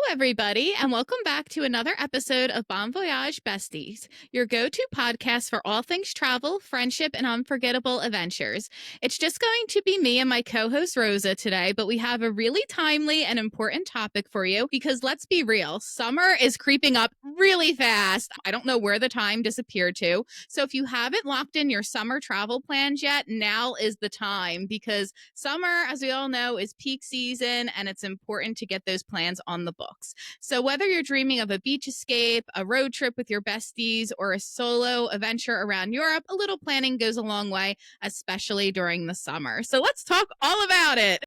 everybody, and welcome back to another episode of Bon Voyage Besties, your go to podcast for all things travel, friendship, and unforgettable adventures. It's just going to be me and my co host Rosa today, but we have a really timely and important topic for you because let's be real, summer is creeping up really fast. I don't know where the time disappeared to. So if you haven't locked in your summer travel plans yet, now is the time because summer, as we all know, is peak season and it's important to get those plans on the books. So whether you're dreaming of a beach escape, a road trip with your besties, or a solo adventure around Europe, a little planning goes a long way, especially during the summer. So let's talk all about it.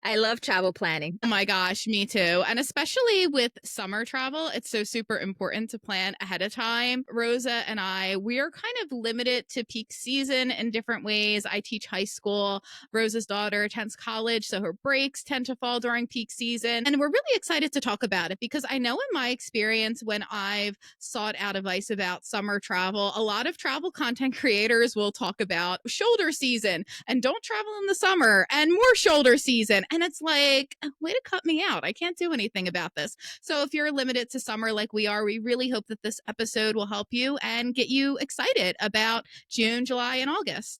I love travel planning. Oh my gosh, me too. And especially with summer travel, it's so super important to plan ahead of time. Rosa and we are kind of limited to peak season in different ways. I teach high school. Rosa's daughter attends college, so her breaks tend to fall during peak season. And we're really excited to talk about it because I know in my experience when I've sought out advice about summer travel, a lot of travel content creators will talk about shoulder season and don't travel in the summer and more shoulder season. And it's like, way to cut me out. I can't do anything about this. So if you're limited to summer like we are, we really hope that this episode will help you and get you excited about June, July, and August.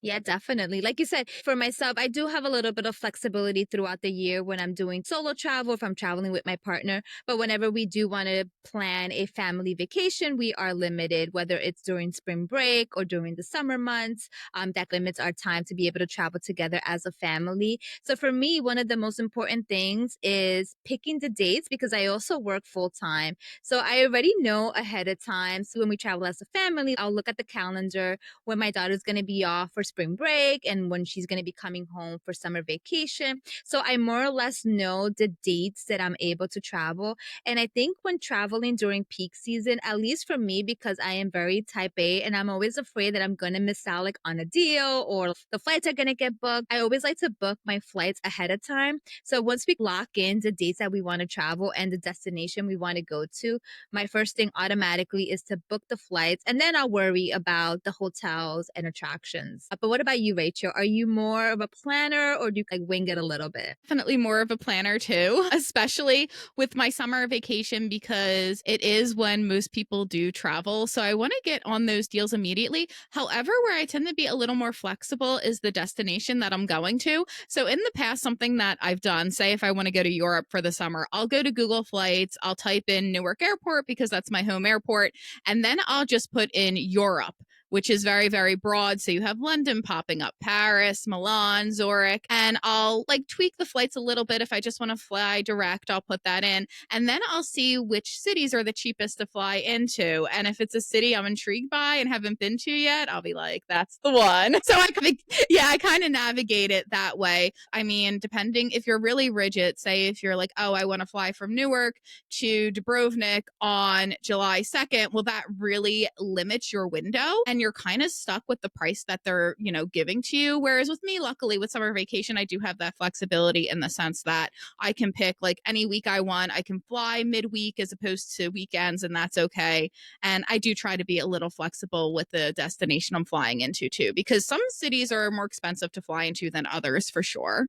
Yeah, definitely. Like you said, for myself, I do have a little bit of flexibility throughout the year when I'm doing solo travel, if I'm traveling with my partner. But whenever we do want to plan a family vacation, we are limited, whether it's during spring break or during the summer months. That limits our time to be able to travel together as a family. So for me, one of the most important things is picking the dates because I also work full time. So I already know ahead of time. So when we travel as a family, I'll look at the calendar when my daughter's going to be off for spring break and when she's going to be coming home for summer vacation. So I more or less know the dates that I'm able to travel. And I think when traveling during peak season, at least for me, because I am very type A and I'm always afraid that I'm going to miss out like on a deal or the flights are going to get booked. I always like to book my flights ahead of time. So once we lock in the dates that we want to travel and the destination we want to go to, my first thing automatically is to book the flights and then I'll worry about the hotels and attractions. But what about you, Rachel? Are you more of a planner or do you like wing it a little bit? Definitely more of a planner too, especially with my summer vacation because it is when most people do travel. So I want to get on those deals immediately. However, where I tend to be a little more flexible is the destination that I'm going to. So in the past, something that I've done, say if I want to go to Europe for the summer, I'll go to Google Flights, I'll type in Newark Airport because that's my home airport, and then I'll just put in Europe, which is very, very broad. So you have London popping up, Paris, Milan, Zurich, and I'll like tweak the flights a little bit. If I just want to fly direct, I'll put that in. And then I'll see which cities are the cheapest to fly into. And if it's a city I'm intrigued by and haven't been to yet, I'll be like, that's the one. So I kind of navigate it that way. I mean, depending if you're really rigid, say if you're like, oh, I want to fly from Newark to Dubrovnik on July 2nd, well, that really limits your window and you're kind of stuck with the price that they're, giving to you. Whereas with me, luckily with summer vacation, I do have that flexibility in the sense that I can pick like any week I want. I can fly midweek as opposed to weekends, and that's okay. And I do try to be a little flexible with the destination I'm flying into too, because some cities are more expensive to fly into than others for sure.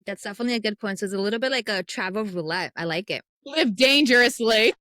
That's definitely a good point. So it's a little bit like a travel roulette. I like it. Live dangerously.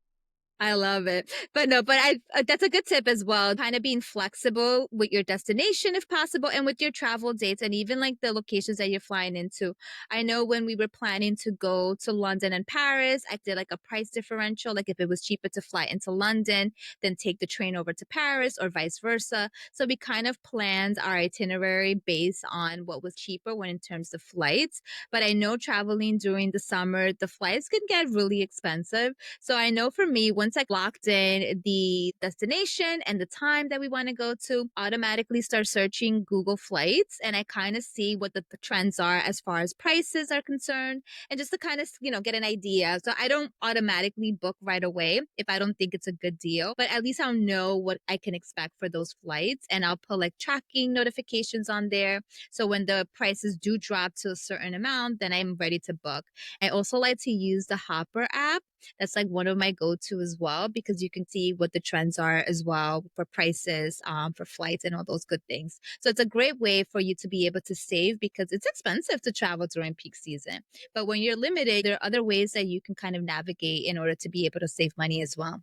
I love it. But no, but that's a good tip as well. Kind of being flexible with your destination if possible and with your travel dates and even like the locations that you're flying into. I know when we were planning to go to London and Paris, I did like a price differential. Like if it was cheaper to fly into London, then take the train over to Paris or vice versa. So we kind of planned our itinerary based on what was cheaper when in terms of flights. But I know traveling during the summer, the flights can get really expensive. So I know for me, once I locked in the destination and the time that we want to go to, automatically start searching Google Flights and I kind of see what the trends are as far as prices are concerned and just to kind of, get an idea. So I don't automatically book right away if I don't think it's a good deal, but at least I'll know what I can expect for those flights and I'll put like tracking notifications on there. So when the prices do drop to a certain amount, then I'm ready to book. I also like to use the Hopper app. That's like one of my go-to as as well, because you can see what the trends are as well for prices, for flights and all those good things. So it's a great way for you to be able to save because it's expensive to travel during peak season. But when you're limited, there are other ways that you can kind of navigate in order to be able to save money as well.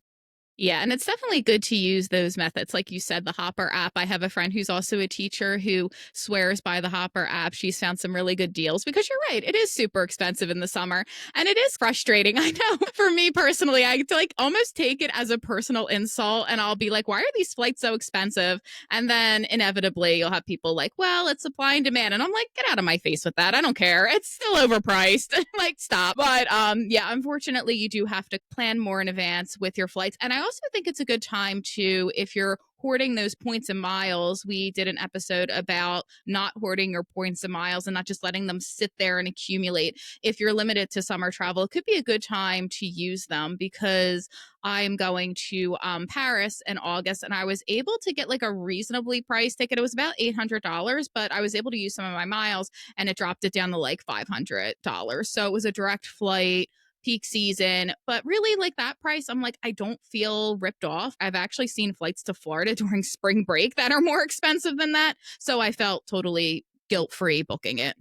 Yeah, and it's definitely good to use those methods. Like you said, the Hopper app. I have a friend who's also a teacher who swears by the Hopper app. She's found some really good deals because you're right. It is super expensive in the summer and it is frustrating. I know for me personally, I like almost take it as a personal insult and I'll be like, why are these flights so expensive? And then inevitably you'll have people like, well, it's supply and demand. And I'm like, get out of my face with that. I don't care. It's still overpriced. Like, stop. But yeah, unfortunately, you do have to plan more in advance with your flights. And I also think it's a good time to, if you're hoarding those points and miles, we did an episode about not hoarding your points and miles and not just letting them sit there and accumulate. If you're limited to summer travel, it could be a good time to use them because I'm going to Paris in August and I was able to get like a reasonably priced ticket. It was about $800, but I was able to use some of my miles and it dropped it down to like $500. So it was a direct flight, peak season, but really like that price, I'm like, I don't feel ripped off. I've actually seen flights to Florida during spring break that are more expensive than that. So I felt totally guilt free booking it.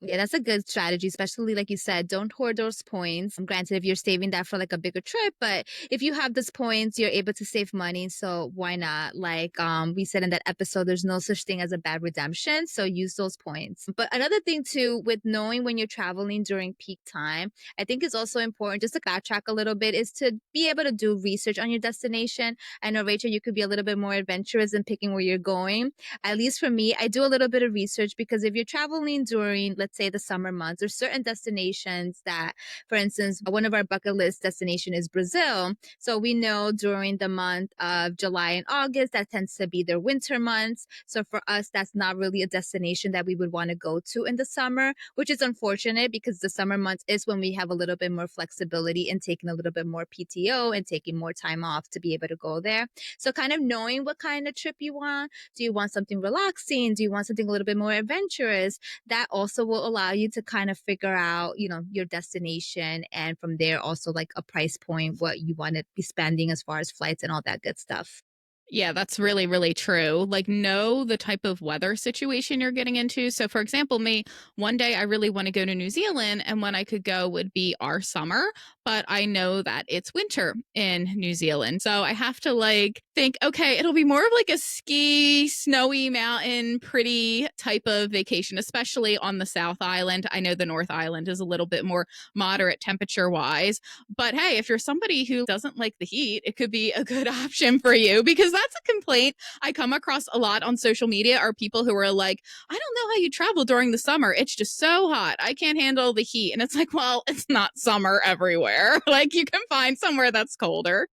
Yeah, that's a good strategy, especially like you said, don't hoard those points. Granted, if you're saving that for like a bigger trip, but if you have those points, you're able to save money. So why not? Like we said in that episode, there's no such thing as a bad redemption. So use those points. But another thing too, with knowing when you're traveling during peak time, I think is also important just to backtrack a little bit, is to be able to do research on your destination. I know, Rachel, you could be a little bit more adventurous in picking where you're going. At least for me, I do a little bit of research because if you're traveling during, let's say, the summer months, there's certain destinations that, for instance, one of our bucket list destination is Brazil. So we know during the month of July and August, that tends to be their winter months. So for us, that's not really a destination that we would want to go to in the summer, which is unfortunate because the summer months is when we have a little bit more flexibility and taking a little bit more PTO and taking more time off to be able to go there. So kind of knowing what kind of trip you want. Do you want something relaxing? Do you want something a little bit more adventurous? That also will allow you to kind of figure out, your destination and from there also like a price point, what you want to be spending as far as flights and all that good stuff. Yeah, that's really, really true. Like, know the type of weather situation you're getting into. So, for example, me, one day I really want to go to New Zealand, and when I could go would be our summer, but I know that it's winter in New Zealand. So, I have to like think, okay, it'll be more of like a ski, snowy mountain, pretty type of vacation, especially on the South Island. I know the North Island is a little bit more moderate temperature wise. But hey, if you're somebody who doesn't like the heat, it could be a good option for you because that's a complaint I come across a lot on social media are people who are like, I don't know how you travel during the summer. It's just so hot. I can't handle the heat. And it's like, well, it's not summer everywhere. Like you can find somewhere that's colder.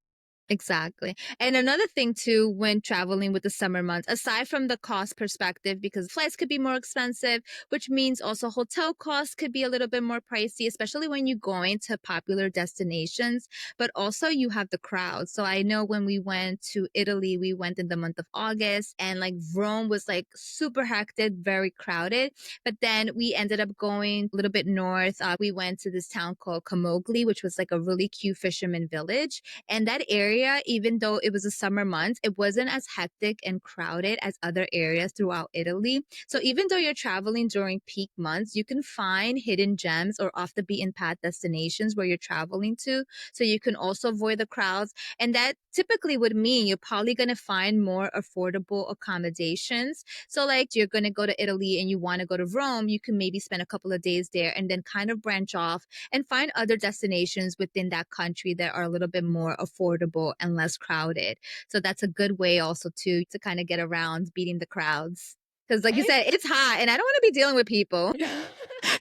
Exactly. And another thing too, when traveling with the summer months, aside from the cost perspective, because flights could be more expensive, which means also hotel costs could be a little bit more pricey, especially when you're going to popular destinations, but also you have the crowd. So I know when we went to Italy, we went in the month of August and like Rome was like super hectic, very crowded. But then we ended up going a little bit north. We went to this town called Camogli, which was like a really cute fisherman village. And that area, even though it was a summer month, it wasn't as hectic and crowded as other areas throughout Italy. So even though you're traveling during peak months, you can find hidden gems or off the beaten path destinations where you're traveling to. So you can also avoid the crowds. And that typically would mean you're probably going to find more affordable accommodations. So, like, you're going to go to Italy and you want to go to Rome, you can maybe spend a couple of days there and then kind of branch off and find other destinations within that country that are a little bit more affordable and less crowded. So that's a good way also to kind of get around beating the crowds. Because like you said, it's hot and I don't want to be dealing with people.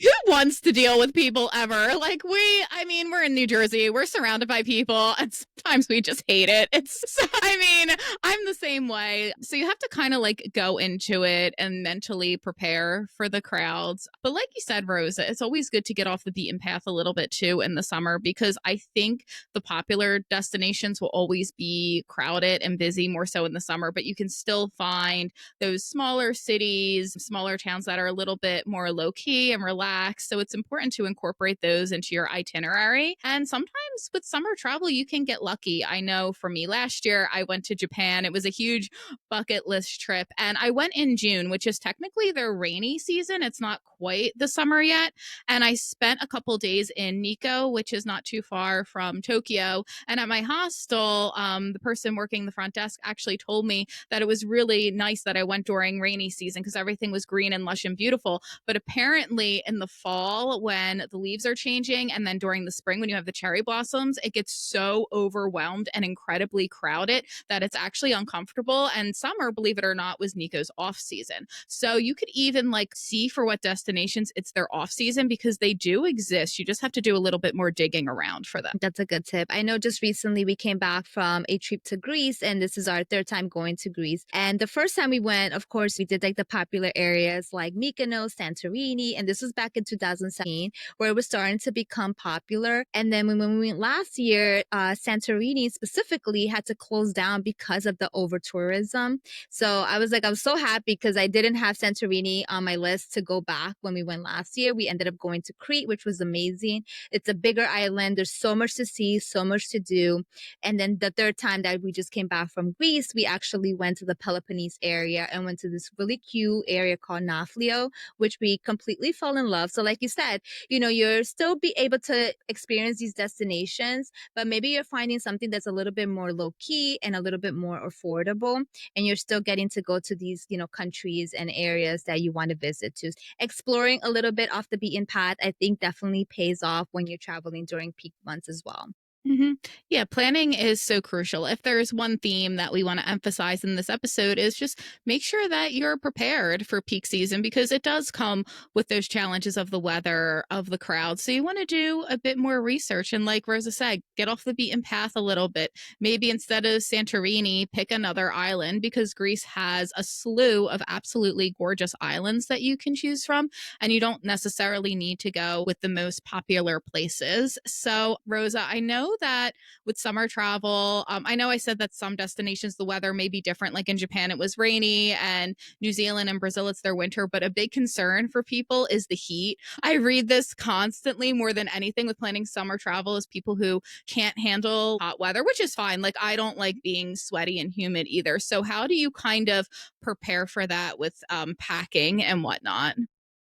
Who wants to deal with people ever? Like I mean, we're in New Jersey. We're surrounded by people and sometimes we just hate it. I mean, I'm the same way. So you have to kind of like go into it and mentally prepare for the crowds. But like you said, Rosa, it's always good to get off the beaten path a little bit too in the summer because I think the popular destinations will always be crowded and busy more so in the summer, but you can still find those smaller cities, smaller towns that are a little bit more low key and relaxed. So it's important to incorporate those into your itinerary. And sometimes sometimes with summer travel, you can get lucky. I know for me last year, I went to Japan. It was a huge bucket list trip. And I went in June, which is technically their rainy season. It's not quite the summer yet. And I spent a couple days in Nikko, which is not too far from Tokyo. And at my hostel, the person working the front desk actually told me that it was really nice that I went during rainy season because everything was green and lush and beautiful. But apparently, in the fall, when the leaves are changing, and then during the spring, when you have the cherry blossoms, it gets so overwhelmed and incredibly crowded that it's actually uncomfortable. And summer, believe it or not, was Nico's off season. So you could even like see for what destinations it's their off season because they do exist. You just have to do a little bit more digging around for them. That's a good tip. I know just recently we came back from a trip to Greece, and this is our third time going to Greece. And the first time we went, of course, we did like the popular areas like Mykonos, Santorini, and this was back in 2017 where it was starting to become popular. And then when we went last year, Santorini specifically had to close down because of the over tourism. So I was like, I was so happy because I didn't have Santorini on my list to go back when we went last year. We ended up going to Crete, which was amazing. It's a bigger island. There's so much to see, so much to do. And then the third time that we just came back from Greece, we actually went to the Peloponnese area and went to this really cute area called Nafplio, which we completely fell in love. So like you said, you're still be able to experience these destinations, but maybe you're finding something that's a little bit more low key and a little bit more affordable. And you're still getting to go to these, countries and areas that you want to visit to. Exploring a little bit off the beaten path, I think definitely pays off when you're traveling during peak months as well. Mhm. Yeah, planning is so crucial. If there's one theme that we want to emphasize in this episode is just make sure that you're prepared for peak season because it does come with those challenges of the weather, of the crowd. So you want to do a bit more research and like Rosa said, get off the beaten path a little bit. Maybe instead of Santorini, pick another island because Greece has a slew of absolutely gorgeous islands that you can choose from and you don't necessarily need to go with the most popular places. So, Rosa, I know that with summer travel, I know I said that some destinations, the weather may be different. Like in Japan, it was rainy, and New Zealand and Brazil, it's their winter. But a big concern for people is the heat. I read this constantly more than anything with planning summer travel is people who can't handle hot weather, which is fine. Like, I don't like being sweaty and humid either. So, how do you kind of prepare for that with packing and whatnot?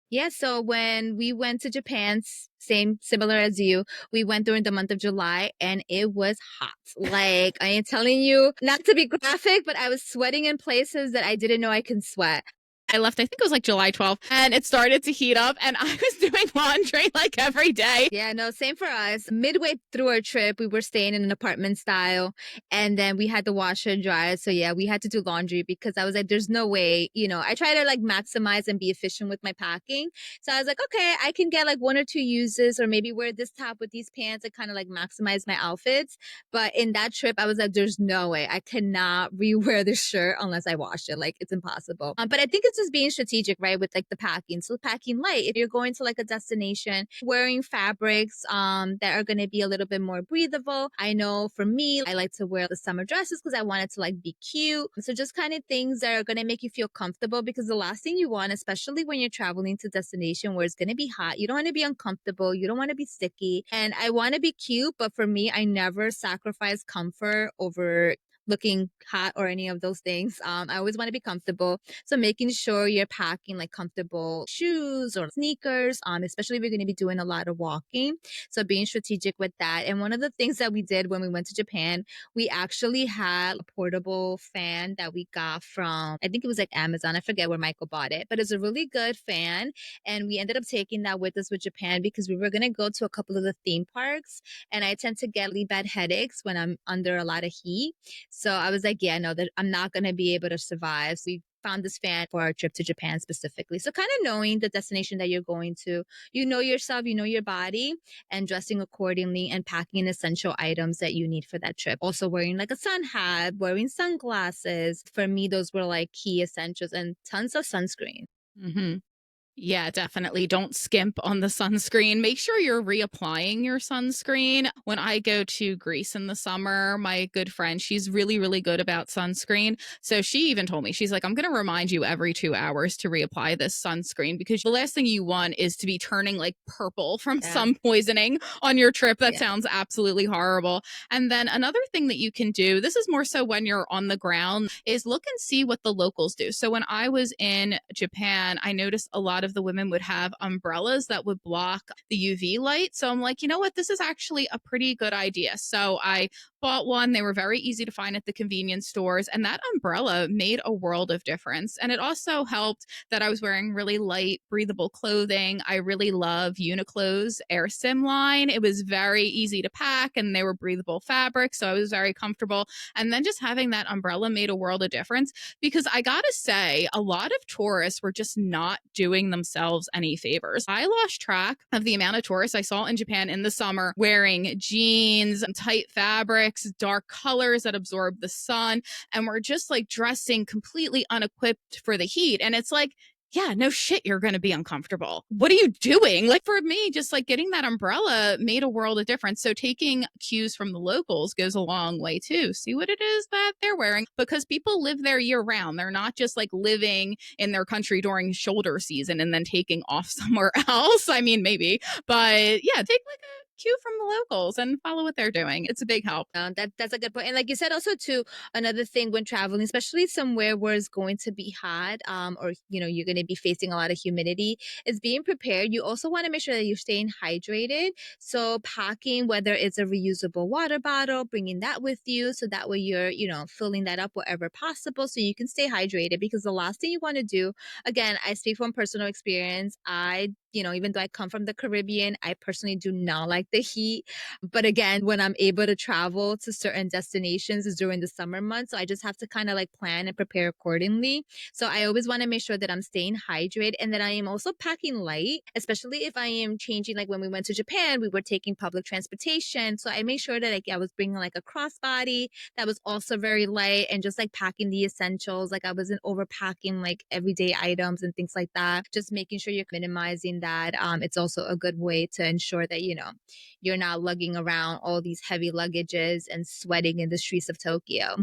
Yeah, so when we went to Japan, same similar as you, we went during the month of July and it was hot. Like I am telling you, not to be graphic, but I was sweating in places that I didn't know I can sweat. I left, I think it was like July 12th, and it started to heat up, and I was doing laundry like every day. Yeah, no, same for us. Midway through our trip, we were staying in an apartment style, and then we had the washer and dryer. So yeah, we had to do laundry because I was like, there's no way, I try to like maximize and be efficient with my packing. So I was like, okay, I can get like one or two uses, or maybe wear this top with these pants and kind of like maximize my outfits. But in that trip, I was like, there's no way I cannot rewear this shirt unless I wash it. Like it's impossible. But I think it's just being strategic, right? With like the packing. So packing light. If you're going to like a destination, wearing fabrics that are going to be a little bit more breathable. I know for me, I like to wear the summer dresses because I want it to like be cute. So just kind of things that are going to make you feel comfortable because the last thing you want, especially when you're traveling to a destination where it's going to be hot, you don't want to be uncomfortable. You don't want to be sticky. And I want to be cute, but for me, I never sacrifice comfort over looking hot or any of those things. I always want to be comfortable. So making sure you're packing like comfortable shoes or sneakers, especially if you're going to be doing a lot of walking. So being strategic with that. And one of the things that we did when we went to Japan, we actually had a portable fan that we got from, I think it was like Amazon. I forget where Michael bought it, but it's a really good fan. And we ended up taking that with us with Japan because we were going to go to a couple of the theme parks. And I tend to get really bad headaches when I'm under a lot of heat. So I was like, yeah, no, that I'm not going to be able to survive. So we found this fan for our trip to Japan specifically. So kind of knowing the destination that you're going to, you know yourself, you know your body, and dressing accordingly and packing essential items that you need for that trip. Also wearing like a sun hat, wearing sunglasses. For me, those were like key essentials and tons of sunscreen. Hmm. Yeah, definitely. Don't skimp on the sunscreen. Make sure you're reapplying your sunscreen. When I go to Greece in the summer, my good friend, she's really, really good about sunscreen. So she even told me, she's like, I'm going to remind you every 2 hours to reapply this sunscreen because the last thing you want is to be turning like purple from Yeah. sun poisoning on your trip. That Yeah. sounds absolutely horrible. And then another thing that you can do, this is more so when you're on the ground, is look and see what the locals do. So when I was in Japan, I noticed a lot of the women would have umbrellas that would block the UV light. So I'm like, you know what? This is actually a pretty good idea. So I bought one. They were very easy to find at the convenience stores. And that umbrella made a world of difference. And it also helped that I was wearing really light, breathable clothing. I really love Uniqlo's Air Sim line. It was very easy to pack and they were breathable fabric. So I was very comfortable. And then just having that umbrella made a world of difference because I gotta say, a lot of tourists were just not doing themselves any favors. I lost track of the amount of tourists I saw in Japan in the summer wearing jeans, tight fabrics, dark colors that absorb the sun, and were just like dressing completely unequipped for the heat. And it's like, yeah, no shit, you're going to be uncomfortable. What are you doing? Like for me, just like getting that umbrella made a world of difference. So taking cues from the locals goes a long way too. See what it is that they're wearing because people live there year round. They're not just like living in their country during shoulder season and then taking off somewhere else. I mean, maybe, but yeah, take like a cue from the locals and follow what they're doing. It's a big help. That's a good point. And like you said, also too, another thing when traveling, especially somewhere where it's going to be hot, or you're going to be facing a lot of humidity, is being prepared. You also want to make sure that you're staying hydrated. So packing, whether it's a reusable water bottle, bringing that with you, so that way you're filling that up wherever possible, so you can stay hydrated. Because the last thing you want to do, again, I speak from personal experience. Even though I come from the Caribbean, I personally do not like the heat. But again, when I'm able to travel to certain destinations is during the summer months. So I just have to kind of like plan and prepare accordingly. So I always want to make sure that I'm staying hydrated and that I am also packing light, especially if I am changing. Like when we went to Japan, we were taking public transportation. So I made sure that like I was bringing like a crossbody that was also very light and just like packing the essentials. Like I wasn't overpacking like everyday items and things like that. Just making sure you're minimizing that. It's also a good way to ensure that, you're not lugging around all these heavy luggages and sweating in the streets of Tokyo.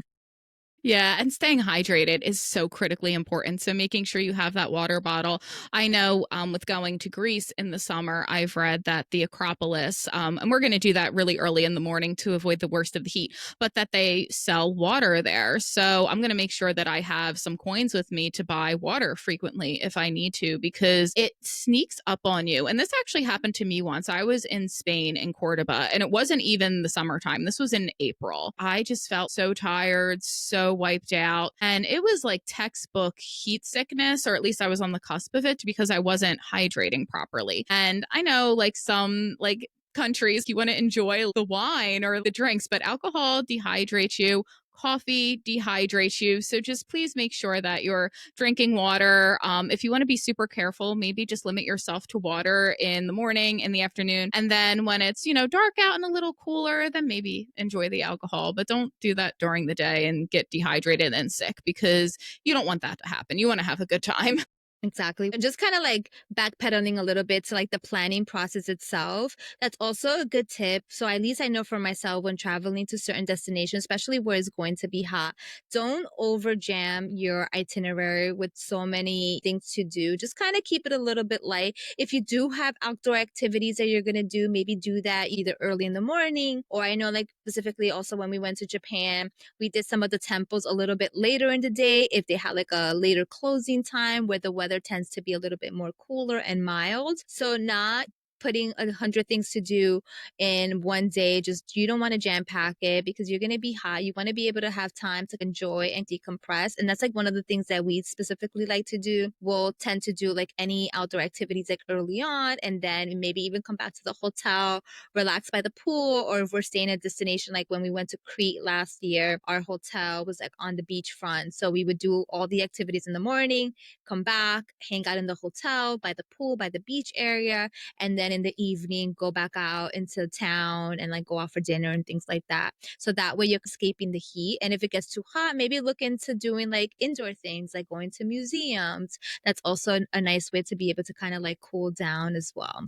Yeah, and staying hydrated is so critically important. So making sure you have that water bottle. I know with going to Greece in the summer, I've read that the Acropolis, and we're going to do that really early in the morning to avoid the worst of the heat, but that they sell water there. So I'm going to make sure that I have some coins with me to buy water frequently if I need to, because it sneaks up on you. And this actually happened to me once. I was in Spain in Cordoba, and it wasn't even the summertime. This was in April. I just felt so tired, so wiped out. And it was like textbook heat sickness, or at least I was on the cusp of it because I wasn't hydrating properly. And I know like some like countries you want to enjoy the wine or the drinks, but alcohol dehydrates you. Coffee dehydrates you. So just please make sure that you're drinking water. If you want to be super careful, maybe just limit yourself to water in the morning, in the afternoon. And then when it's, dark out and a little cooler, then maybe enjoy the alcohol. But don't do that during the day and get dehydrated and sick because you don't want that to happen. You want to have a good time. Exactly. And just kind of like backpedaling a little bit to like the planning process itself. That's also a good tip. So at least I know for myself when traveling to certain destinations, especially where it's going to be hot, don't over jam your itinerary with so many things to do. Just kind of keep it a little bit light. If you do have outdoor activities that you're going to do, maybe do that either early in the morning, or I know like specifically also when we went to Japan, we did some of the temples a little bit later in the day if they had like a later closing time where the weather tends to be a little bit more cooler and mild. So not putting 100 things to do in one day. Just you don't want to jam pack it because you're going to be hot. You want to be able to have time to enjoy and decompress. And that's like one of the things that we specifically like to do. We'll tend to do like any outdoor activities like early on and then maybe even come back to the hotel, relax by the pool, or if we're staying at a destination like when we went to Crete last year, our hotel was like on the beachfront. So we would do all the activities in the morning, come back, hang out in the hotel, by the pool, by the beach area, and then in the evening, go back out into town and like go out for dinner and things like that. So that way you're escaping the heat. And if it gets too hot, maybe look into doing like indoor things like going to museums. That's also a nice way to be able to kind of like cool down as well.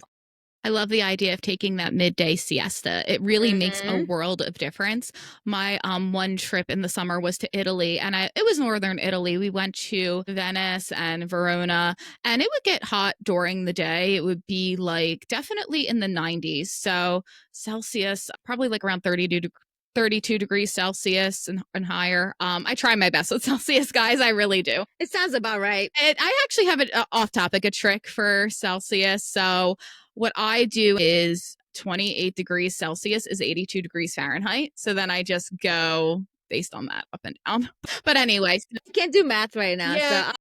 I love the idea of taking that midday siesta. It really makes a Hmm. world of difference. My one trip in the summer was to Italy, and it was northern Italy. We went to Venice and Verona, and it would get hot during the day. It would be like definitely in the 90s. So Celsius, probably like around 32 degrees Celsius and higher. I try my best with Celsius, guys. I really do. It sounds about right. I actually have a off topic, a trick for Celsius. So what I do is 28 degrees Celsius is 82 degrees Fahrenheit. So then I just go based on that up and down. But anyway, I can't do math right now, so yeah,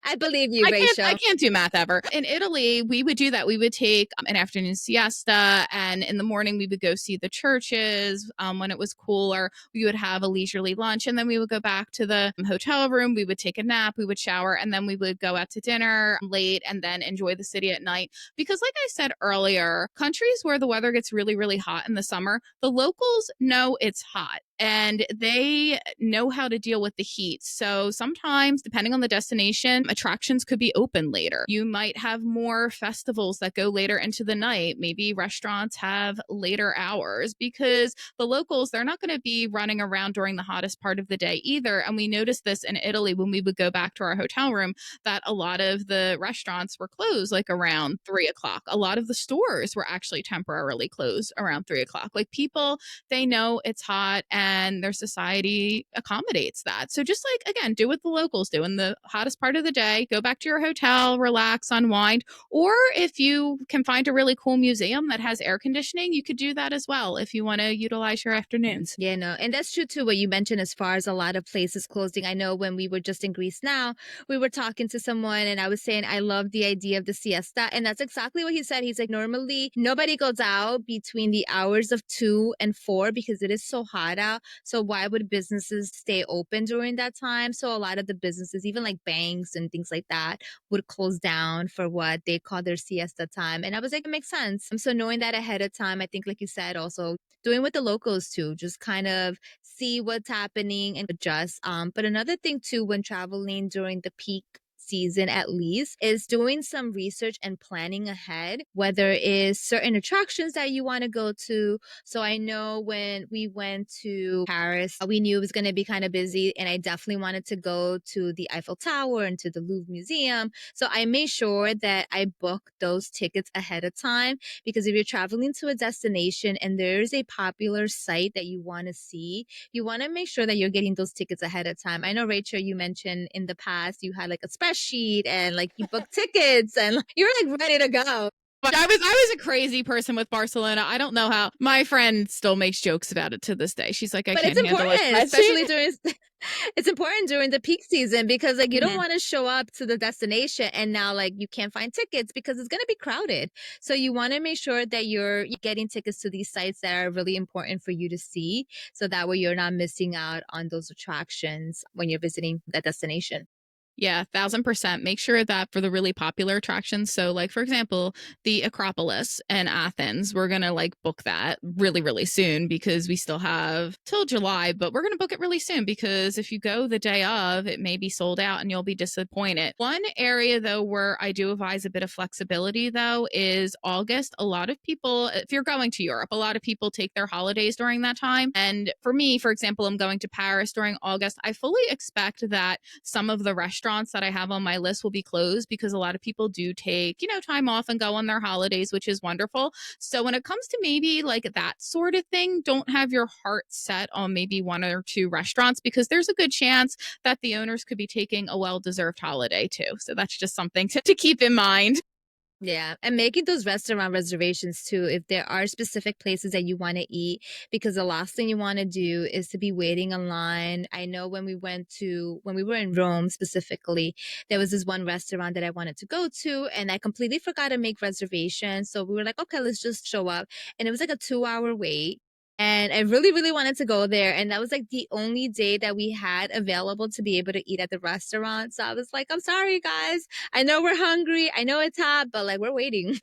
I believe you, I Rachel. can't do math ever. In Italy, we would do that. We would take an afternoon siesta, and in the morning we would go see the churches. When it was cooler, we would have a leisurely lunch, and then we would go back to the hotel room. We would take a nap, we would shower, and then we would go out to dinner late, and then enjoy the city at night. Because, like I said earlier, countries where the weather gets really, really hot in the summer, the locals know it's hot and they know how to deal with the heat. So sometimes, depending on the destination, attractions could be open later. You might have more festivals that go later into the night. Maybe restaurants have later hours because the locals, they're not going to be running around during the hottest part of the day either. And we noticed this in Italy when we would go back to our hotel room that a lot of the restaurants were closed like around 3 o'clock. A lot of the stores were actually temporarily closed around 3 o'clock. Like people, they know it's hot and their society accommodates that. So just like again, do what the locals do in the hottest part of the day, go back to your hotel, relax, unwind. Or if you can find a really cool museum that has air conditioning, you could do that as well if you want to utilize your afternoons. Yeah, no, and that's true too. What you mentioned as far as a lot of places closing. I know when we were just in Greece now, we were talking to someone and I was saying I love the idea of the siesta. And that's exactly what he said. He's like, normally nobody goes out between the hours of 2 and 4 because it is so hot out. So why would businesses stay open during that time? So a lot of the businesses, even like banks and things like that, would close down for what they call their siesta time. And I was like, it makes sense. So knowing that ahead of time, I think, like you said, also doing with the locals too, just kind of see what's happening and adjust. But another thing too, when traveling during the peak season at least is doing some research and planning ahead, whether it is certain attractions that you want to go to. So I know when we went to Paris, we knew it was going to be kind of busy and I definitely wanted to go to the Eiffel Tower and to the Louvre Museum. So I made sure that I booked those tickets ahead of time because if you're traveling to a destination and there's a popular site that you want to see, you want to make sure that you're getting those tickets ahead of time. I know, Rachel, you mentioned in the past you had like a spreadsheet and like you booked tickets and like, you're like ready to go. But I was a crazy person with Barcelona. I don't know how. My friend still makes jokes about it to this day. She's like, I But it's can't handle a important, spreadsheet. especially during it's important during the peak season because like you don't Mhm. want to show up to the destination and now like you can't find tickets because it's going to be crowded. So you want to make sure that you're getting tickets to these sites that are really important for you to see so that way you're not missing out on those attractions when you're visiting that destination. Yeah, 1000%. Make sure that for the really popular attractions, so like for example, the Acropolis in Athens, we're gonna like book that really, really soon because we still have till July, but we're gonna book it really soon because if you go the day of, it may be sold out and you'll be disappointed. One area though where I do advise a bit of flexibility though is August. A lot of people, if you're going to Europe, a lot of people take their holidays during that time. And for me, for example, I'm going to Paris during August. I fully expect that some of the restaurants that I have on my list will be closed because a lot of people do take, time off and go on their holidays, which is wonderful. So when it comes to maybe like that sort of thing, don't have your heart set on maybe one or two restaurants because there's a good chance that the owners could be taking a well-deserved holiday too. So that's just something to keep in mind. Yeah, and making those restaurant reservations too, if there are specific places that you want to eat, because the last thing you want to do is to be waiting online. I know when we were in Rome specifically, there was this one restaurant that I wanted to go to, and I completely forgot to make reservations. So we were like, okay, let's just show up. And it was like a 2 hour wait. And I really, really wanted to go there. And that was like the only day that we had available to be able to eat at the restaurant. So I was like, I'm sorry, guys. I know we're hungry. I know it's hot, but like we're waiting.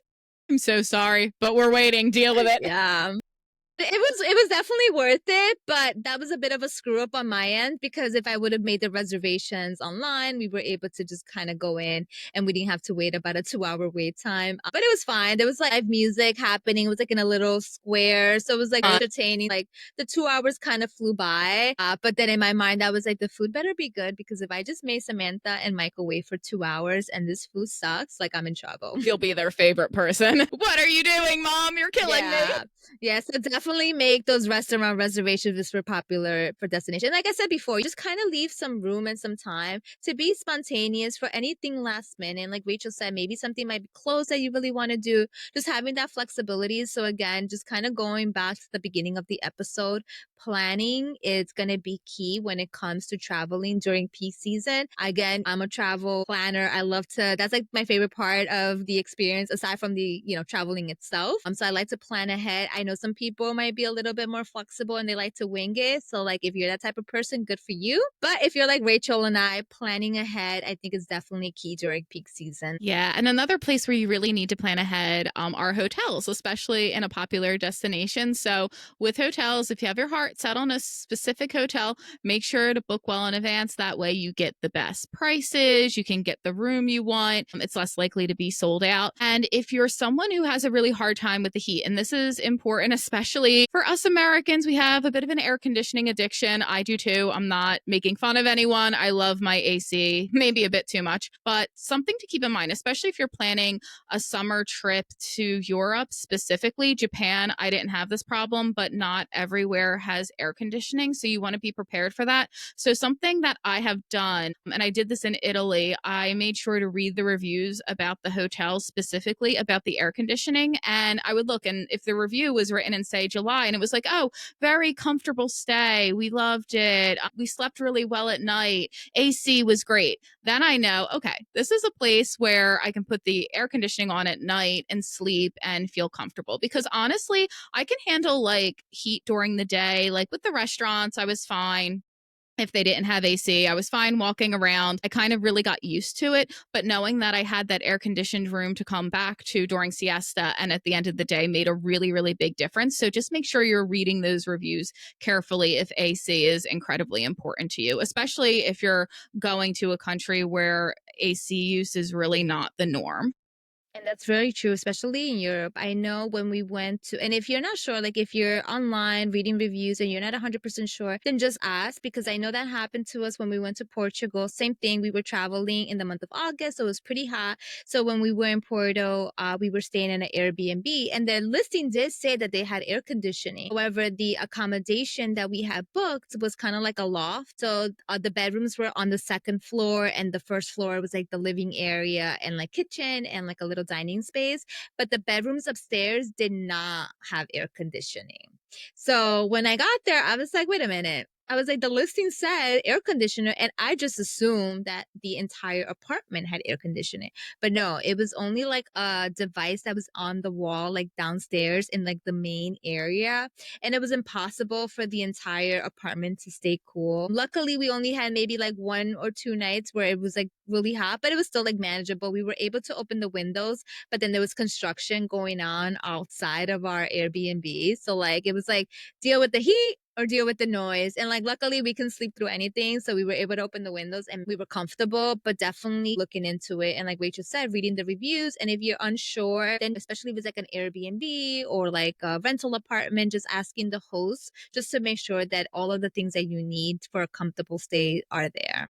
I'm so sorry, but we're waiting. Deal with it. Yeah. It was definitely worth it, but that was a bit of a screw up on my end because if I would have made the reservations online, we were able to just kind of go in and we didn't have to wait about a 2 hour wait time. But it was fine. There was like live music happening. It was like in a little square. So it was like entertaining. Like the 2 hours kind of flew by. But then in my mind, I was like, the food better be good because if I just made Samantha and Michael wait for 2 hours and this food sucks, like I'm in trouble. You'll be their favorite person. What are you doing, Mom? You're killing me. Yeah. Yeah. So definitely make those restaurant reservations if we're popular for destination. Like I said before, you just kind of leave some room and some time to be spontaneous for anything last minute. Like Rachel said, maybe something might be closed that you really want to do. Just having that flexibility. So again, just kind of going back to the beginning of the episode, planning is going to be key when it comes to traveling during peak season. Again, I'm a travel planner. I love to, that's like my favorite part of the experience aside from the, traveling itself. So I like to plan ahead. I know some people might be a little bit more flexible and they like to wing it. So like if you're that type of person, good for you. But if you're like Rachel and I, planning ahead, I think is definitely key during peak season. Yeah, and another place where you really need to plan ahead are hotels, especially in a popular destination. So, with hotels, if you have your heart set on a specific hotel, make sure to book well in advance. That way, you get the best prices, you can get the room you want, it's less likely to be sold out. And if you're someone who has a really hard time with the heat, and this is important, especially for us Americans, we have a bit of an air conditioning addiction. I do too. I'm not making fun of anyone. I love my AC, maybe a bit too much, but something to keep in mind, especially if you're planning a summer trip to Europe, specifically Japan. I didn't have this problem, but not everywhere has air conditioning. So you want to be prepared for that. So, something that I have done, and I did this in Italy, I made sure to read the reviews about the hotel, specifically about the air conditioning. And I would look, and if the review was written in, say, July, and it was like, oh, very comfortable stay. We loved it. We slept really well at night. AC was great. Then I know, okay, this is a place where I can put the air conditioning on at night and sleep and feel comfortable. Because honestly, I can handle like heat during the day. Like with the restaurants, I was fine. If they didn't have AC, I was fine walking around. I kind of really got used to it, but knowing that I had that air conditioned room to come back to during siesta and at the end of the day made a really, really big difference. So just make sure you're reading those reviews carefully if AC is incredibly important to you, especially if you're going to a country where AC use is really not the norm. And that's very true, especially in Europe. I know when we went to, and if you're not sure, like if you're online reading reviews and you're not 100% sure, then just ask because I know that happened to us when we went to Portugal. Same thing. We were traveling in the month of August, so it was pretty hot. So when we were in Porto, we were staying in an Airbnb, and the listing did say that they had air conditioning. However, the accommodation that we had booked was kind of like a loft. So the bedrooms were on the second floor, and the first floor was like the living area and like kitchen and like a little dining space, but the bedrooms upstairs did not have air conditioning. So when I got there, I was like, wait a minute. I was like, the listing said air conditioner, and I just assumed that the entire apartment had air conditioning. But no, it was only like a device that was on the wall, like downstairs in like the main area. And it was impossible for the entire apartment to stay cool. Luckily, we only had maybe like 1 or 2 nights where it was like really hot, but it was still like manageable. We were able to open the windows, but then there was construction going on outside of our Airbnb. So like it was like deal with the heat or deal with the noise. And like luckily we can sleep through anything. So we were able to open the windows and we were comfortable, but definitely looking into it. And like Rachel said, reading the reviews. And if you're unsure, then especially if it's like an Airbnb or like a rental apartment, just asking the host just to make sure that all of the things that you need for a comfortable stay are there.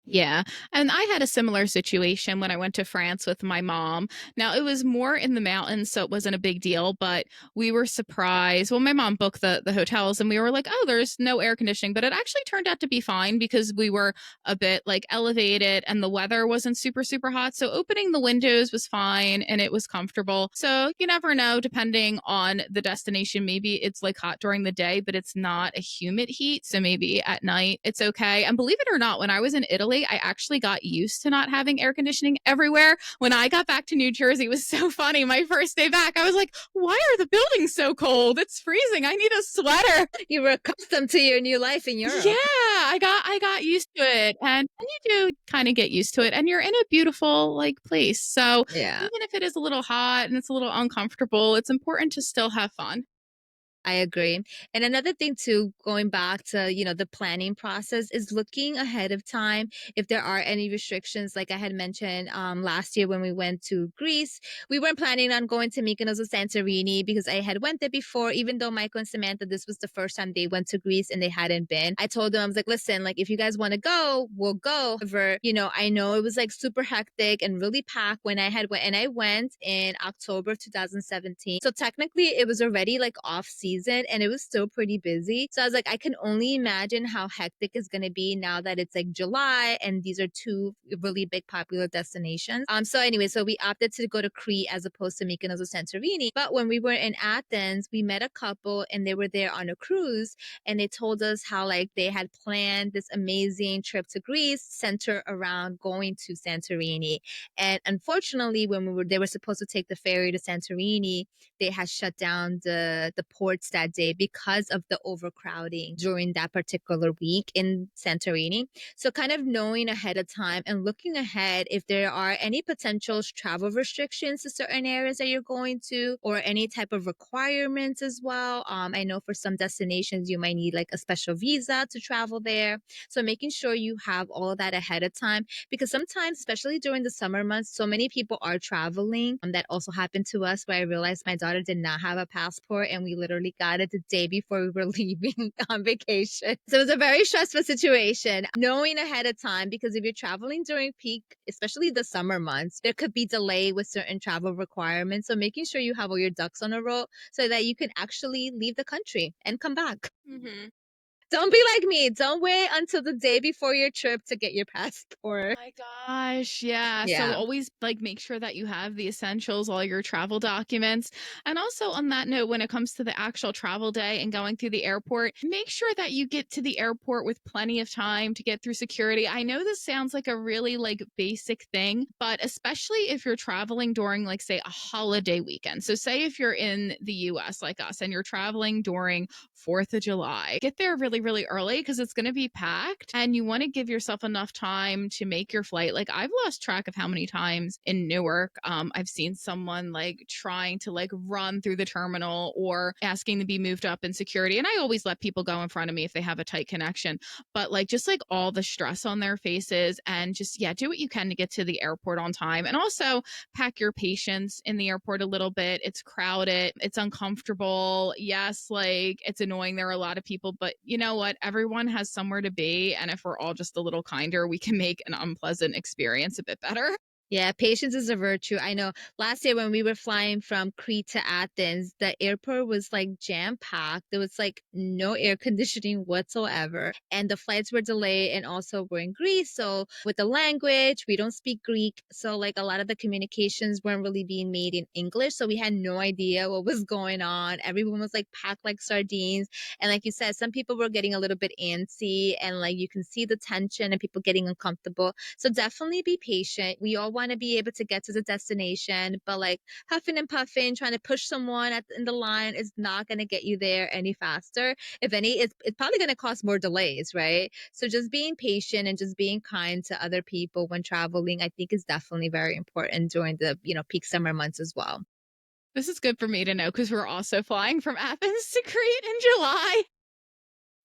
Yeah. And I had a similar situation when I went to France with my mom. Now, it was more in the mountains, so it wasn't a big deal, but we were surprised. Well, my mom booked the hotels and we were like, oh, there's no air conditioning. But it actually turned out to be fine because we were a bit like elevated and the weather wasn't super, super hot. So opening the windows was fine and it was comfortable. So you never know, depending on the destination. Maybe it's like hot during the day, but it's not a humid heat. So maybe at night it's okay. And believe it or not, when I was in Italy, early, I actually got used to not having air conditioning everywhere. When I got back to New Jersey, it was so funny. My first day back, I was like, why are the buildings so cold? It's freezing. I need a sweater. You were accustomed to your new life in Yeah, Europe. I got used to it, and you do kind of get used to it, and you're in a beautiful like place. So Yeah. even if it is a little hot and it's a little uncomfortable, it's important to still have fun. I agree. And another thing too, going back to, the planning process is looking ahead of time if there are any restrictions. Like I had mentioned last year when we went to Greece, we weren't planning on going to Mykonos or Santorini because I had went there before, even though Michael and Samantha, this was the first time they went to Greece and they hadn't been. I told them, I was like, listen, like if you guys want to go, we'll go. However, I know it was like super hectic and really packed when I had went, and I went in October of 2017. So technically it was already like off season and it was still pretty busy. So I was like, I can only imagine how hectic it's going to be now that it's like July and these are two really big popular destinations. So anyway, so we opted to go to Crete as opposed to Mykonos or Santorini. But when we were in Athens, we met a couple and they were there on a cruise and they told us how like they had planned this amazing trip to Greece centered around going to Santorini. And unfortunately, when they were supposed to take the ferry to Santorini, they had shut down the ports that day because of the overcrowding during that particular week in Santorini. So kind of knowing ahead of time and looking ahead if there are any potential travel restrictions to certain areas that you're going to or any type of requirements as well. I know for some destinations you might need like a special visa to travel there. So making sure you have all of that ahead of time because sometimes, especially during the summer months, so many people are traveling. That also happened to us where I realized my daughter did not have a passport and we literally got it the day before we were leaving on vacation. So it was a very stressful situation. Knowing ahead of time, because if you're traveling during peak, especially the summer months, there could be delay with certain travel requirements. So making sure you have all your ducks on a roll so that you can actually leave the country and come back. Mhm. Don't be like me. Don't wait until the day before your trip to get your passport. My gosh, yeah. So Yeah. always like make sure that you have the essentials, all your travel documents. And also on that note, when it comes to the actual travel day and going through the airport, make sure that you get to the airport with plenty of time to get through security. I know this sounds like a really like basic thing, but especially if you're traveling during like say a holiday weekend. So say if you're in the US like us and you're traveling during 4th of July, get there really, really early because it's going to be packed and you want to give yourself enough time to make your flight. Like I've lost track of how many times in Newark, I've seen someone like trying to like run through the terminal or asking to be moved up in security. And I always let people go in front of me if they have a tight connection, but like just like all the stress on their faces and just, yeah, do what you can to get to the airport on time. And also pack your patience in the airport a little bit. It's crowded, it's uncomfortable. Yes, like it's annoying. There are a lot of people, but you know what? Everyone has somewhere to be. And if we're all just a little kinder, we can make an unpleasant experience a bit better. Yeah, patience is a virtue. I know last year when we were flying from Crete to Athens, the airport was like jam packed. There was like no air conditioning whatsoever. And the flights were delayed. And also, we're in Greece. So, with the language, we don't speak Greek. So, like, a lot of the communications weren't really being made in English. So, we had no idea what was going on. Everyone was like packed like sardines. And, like you said, some people were getting a little bit antsy and like you can see the tension and people getting uncomfortable. So definitely be patient. We all want to be able to get to the destination, but like huffing and puffing, trying to push someone in the line is not going to get you there any faster. If any, it's probably going to cause more delays, right? So just being patient and just being kind to other people when traveling, I think is definitely very important during the, peak summer months as well. This is good for me to know because we're also flying from Athens to Crete in July.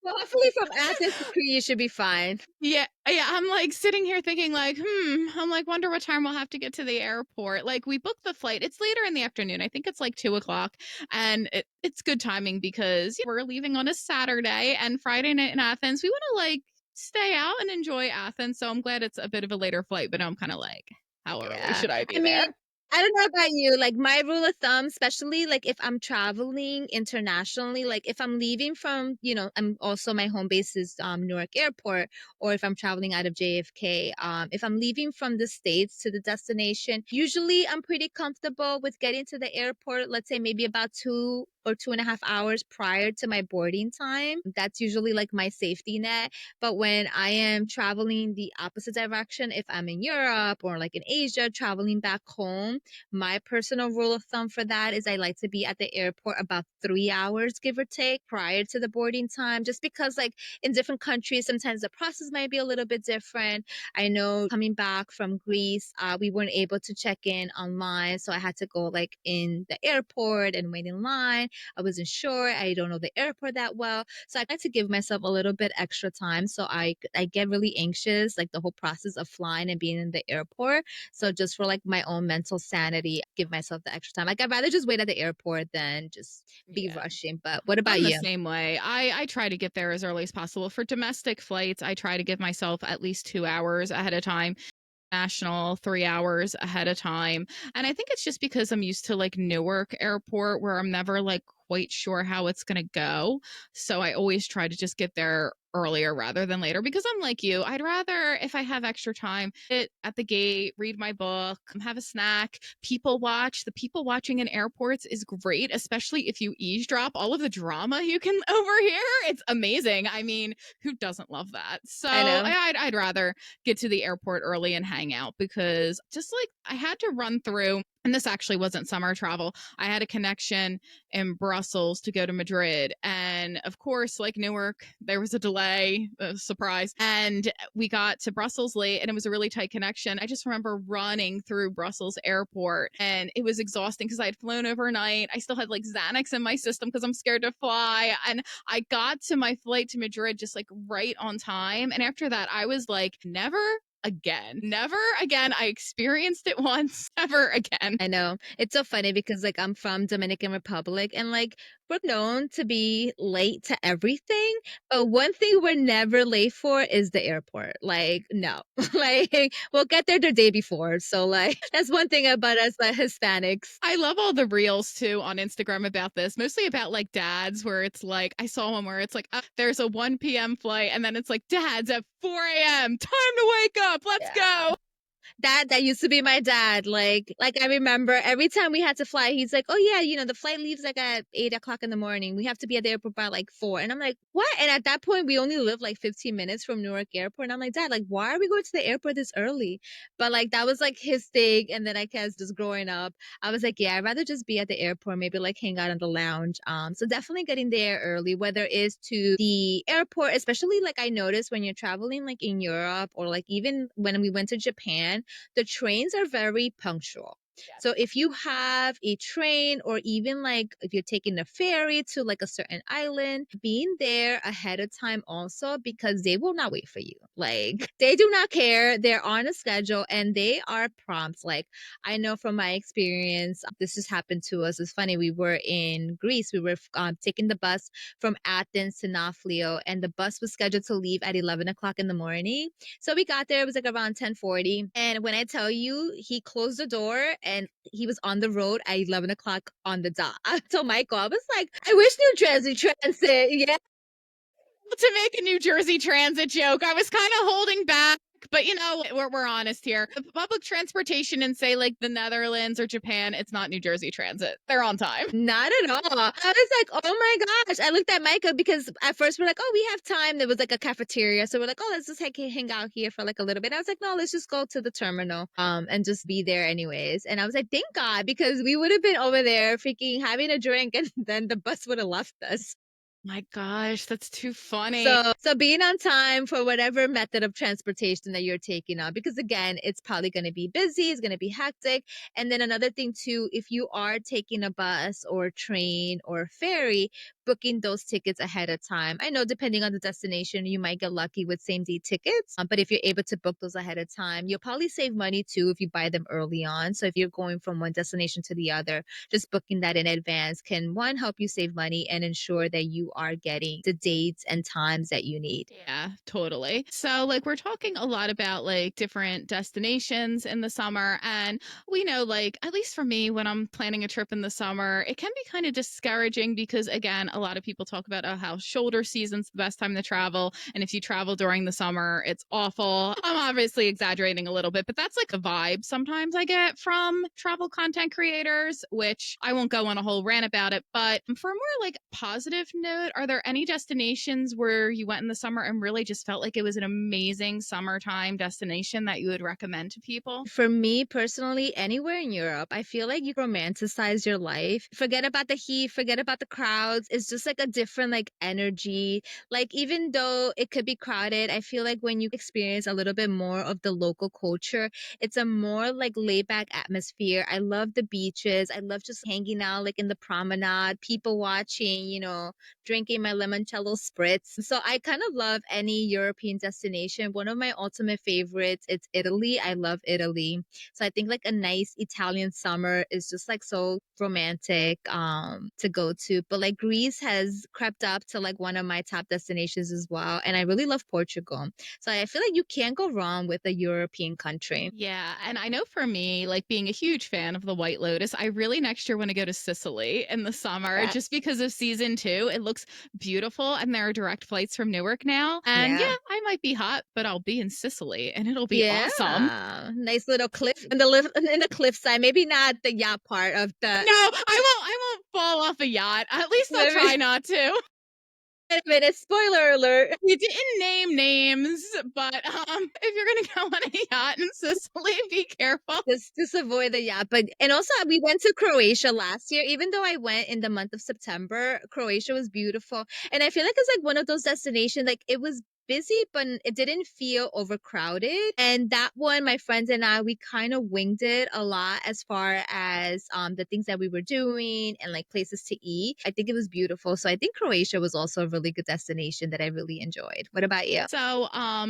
Well, hopefully from Athens to Crete, you should be fine. Yeah, yeah, I'm, like, sitting here thinking, like, I'm like, "Wonder what time we'll have to get to the airport." Like, we booked the flight. It's later in the afternoon. I think it's, like, 2 o'clock, and it's good timing because yeah, we're leaving on a Saturday, and Friday night in Athens, we wanna, like, stay out and enjoy Athens, so I'm glad it's a bit of a later flight, but now I'm kinda like, "How early Yeah. should I I be mean, there?" I don't know about you, like, my rule of thumb, especially, like, if I'm traveling internationally, like, if I'm leaving from, I'm also my home base is, Newark Airport, or if I'm traveling out of JFK, if I'm leaving from the States to the destination, usually I'm pretty comfortable with getting to the airport, let's say maybe about 2 or 2.5 hours prior to my boarding time. That's usually like my safety net. But when I am traveling the opposite direction, if I'm in Europe or like in Asia, traveling back home, my personal rule of thumb for that is I like to be at the airport about 3 hours, give or take, prior to the boarding time, just because, like, in different countries, sometimes the process might be a little bit different. I know coming back from Greece, we weren't able to check in online. So I had to go like in the airport and wait in line. I wasn't sure. I don't know the airport that well. So I had to give myself a little bit extra time. So I get really anxious, like the whole process of flying and being in the airport. So just for like my own mental sanity, give myself the extra time. Like I'd rather just wait at the airport than just be Yeah. rushing. But what about I'm the you? same way. I try to get there as early as possible. For domestic flights, I try to give myself at least 2 hours ahead of time. National 3 hours ahead of time. And I think it's just because I'm used to like Newark Airport where I'm never like quite sure how it's going to go. So I always try to just get there earlier rather than later because I'm like you. I'd rather if I have extra time, sit at the gate, read my book, have a snack, people watch. The people watching in airports is great, especially if you eavesdrop all of the drama you can overhear. It's amazing. I mean, who doesn't love that? So I know. I'd rather get to the airport early and hang out because just like I had to run through, and this actually wasn't summer travel. I had a connection in Brussels to go to Madrid. And of course, like Newark, there was a delay, a surprise. And we got to Brussels late and it was a really tight connection. I just remember running through Brussels airport and it was exhausting because I had flown overnight. I still had like Xanax in my system because I'm scared to fly. And I got to my flight to Madrid just like right on time. And after that, I was like, never again. Never again. I experienced it once, never again. I know. It's so funny because like I'm from Dominican Republic and like we're known to be late to everything, but one thing we're never late for is the airport. Like no. Like we'll get there the day before. So like that's one thing about us like Hispanics. I love all the reels too on Instagram about this, mostly about like dads, where it's like, I saw one where it's like, there's a 1 p.m. flight, and then it's like, dads at 4 a.m., time to wake up, let's Yeah. go. That used to be my dad. Like I remember every time we had to fly, he's like, "Oh yeah, the flight leaves like at 8 o'clock in the morning. We have to be at the airport by like 4." And I'm like, "What?" And at that point, we only lived like 15 minutes from Newark Airport. And I'm like, "Dad, like, why are we going to the airport this early?" But like that was like his thing. And then I guess just growing up, I was like, "Yeah, I'd rather just be at the airport, maybe like hang out in the lounge." So definitely getting there early, whether it's to the airport, especially like I noticed when you're traveling like in Europe or like even when we went to Japan, the trains are very punctual. Yes. So if you have a train or even like if you're taking a ferry to like a certain island, being there ahead of time also because they will not wait for you. Like they do not care. They're on a schedule and they are prompt. Like I know from my experience, this has happened to us. It's funny. We were in Greece. We were taking the bus from Athens to Nafplio and the bus was scheduled to leave at 11 o'clock in the morning. So we got there, it was like around 10:40. And when I tell you, he closed the door and he was on the road at 11 o'clock on the dot. I told Michael, I was like, I wish New Jersey Transit, yeah. To make a New Jersey Transit joke, I was kind of holding back. But we're honest here. The public transportation in say like the Netherlands or Japan, it's not New Jersey Transit. They're on time. Not at all. I was like, oh my gosh. I looked at Micah because at first we're like, oh, we have time. There was like a cafeteria. So we're like, oh, let's just hang out here for like a little bit. I was like, no, let's just go to the terminal and just be there anyways. And I was like, thank God, because we would have been over there freaking having a drink and then the bus would have left us. My gosh, that's too funny. So being on time for whatever method of transportation that you're taking on, because again, it's probably going to be busy, it's going to be hectic. And then another thing too, if you are taking a bus or train or ferry, booking those tickets ahead of time. I know depending on the destination, you might get lucky with same day tickets, but if you're able to book those ahead of time, you'll probably save money too if you buy them early on. So if you're going from one destination to the other, just booking that in advance can one help you save money and ensure that you are getting the dates and times that you need. Yeah, totally. So, like, we're talking a lot about like different destinations in the summer. And we know, like, at least for me, when I'm planning a trip in the summer, it can be kind of discouraging because, again, A lot of people talk about how shoulder season's the best time to travel. And if you travel during the summer, it's awful. I'm obviously exaggerating a little bit, but that's like a vibe sometimes I get from travel content creators, which I won't go on a whole rant about it. But for a more like positive note, are there any destinations where you went in the summer and really just felt like it was an amazing summertime destination that you would recommend to people? For me personally, anywhere in Europe, I feel like you romanticize your life. Forget about the heat, forget about the crowds. It's just like a different like energy. Like even though it could be crowded, I feel like when you experience a little bit more of the local culture, it's a more like laid back atmosphere. I love the beaches. I love just hanging out like in the promenade, people watching, drinking my limoncello spritz. So I kind of love any European destination. One of my ultimate favorites, it's Italy. I love Italy. So I think like a nice Italian summer is just like so romantic to go to. But like Greece has crept up to like one of my top destinations as well. And I really love Portugal. So I feel like you can't go wrong with a European country. Yeah, and I know for me, like being a huge fan of the White Lotus, I really next year want to go to Sicily in the summer Yeah. just because of season 2. It looks beautiful and there are direct flights from Newark now. And Yeah. yeah, I might be hot, but I'll be in Sicily and it'll be awesome. Yeah. Nice little cliff in the in the cliffside. Maybe not the yacht part of the No, I won't fall off a yacht. At least I'll try not to. wait a minute, spoiler alert. You didn't name names, but if you're gonna go on a yacht in Sicily, be careful. Just avoid the yacht. But and also we went to Croatia last year. Even though I went in the month of September, Croatia was beautiful. And I feel like it's like one of those destinations, like it was busy, but it didn't feel overcrowded. And that one, my friends and I, we kind of winged it a lot as far as the things that we were doing and like places to eat. I think it was beautiful. So I think Croatia was also a really good destination that I really enjoyed. What about you? So,